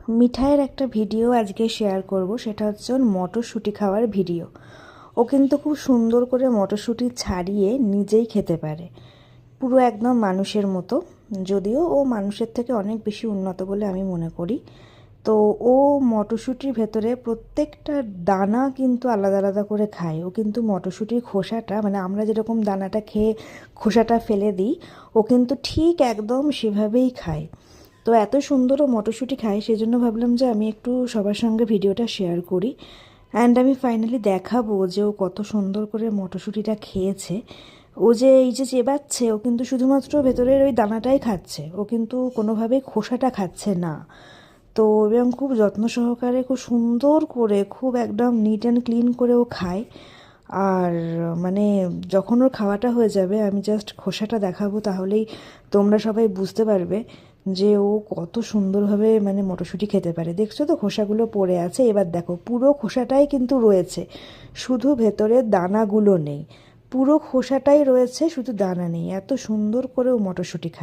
মিঠাইয়ের একটা ভিডিও আজকে শেয়ার করব, সেটা হচ্ছে ওর মটরশুঁটি খাওয়ার ভিডিও। ও কিন্তু খুব সুন্দর করে মটরশুঁটি ছাড়িয়ে নিজেই খেতে পারে, পুরো একদম মানুষের মতো। যদিও ও মানুষের থেকে অনেক বেশি উন্নত বলে আমি মনে করি। তো ও মটরশুঁটির ভেতরে প্রত্যেকটা দানা কিন্তু আলাদা আলাদা করে খায়। ও কিন্তু মটরশুঁটির খোসাটা, মানে আমরা যেরকম দানাটা খেয়ে খোসাটা ফেলে দিই, ও কিন্তু ঠিক একদম সেভাবেই খায়। তো এত সুন্দর ও মটরশুঁটি খায়, সেজন্য ভাবলাম যে আমি একটু সবার সঙ্গে ভিডিওটা শেয়ার করি। অ্যান্ড আমি ফাইনালি দেখাবো যে ও কত সুন্দর করে মটরশুঁটিটা খেয়েছে। ও যে এই যে চেবাচ্ছে, ও কিন্তু শুধুমাত্র ভেতরের ওই দানাটাই খাচ্ছে, ও কিন্তু কোনোভাবেই খোসাটা খাচ্ছে না। তো এবং খুব যত্ন সহকারে, খুব সুন্দর করে, খুব একদম নিট অ্যান্ড ক্লিন করে ও খায়। আর মানে যখন ওর খাওয়াটা হয়ে যাবে, আমি জাস্ট খোসাটা দেখাবো, তাহলেই তোমরা সবাই বুঝতে পারবে যে ও কত সুন্দরভাবে মানে মটরশুঁটি খেতে পারে। দেখছো তো খোসাগুলো পড়ে আছে, এবার দেখো পুরো খোসাটাই কিন্তু রয়েছে, শুধু ভেতরের দানাগুলো নেই। পুরো খোসাটাই রয়েছে, শুধু দানা নেই। এত সুন্দর করে ও মটরশুঁটি খায়।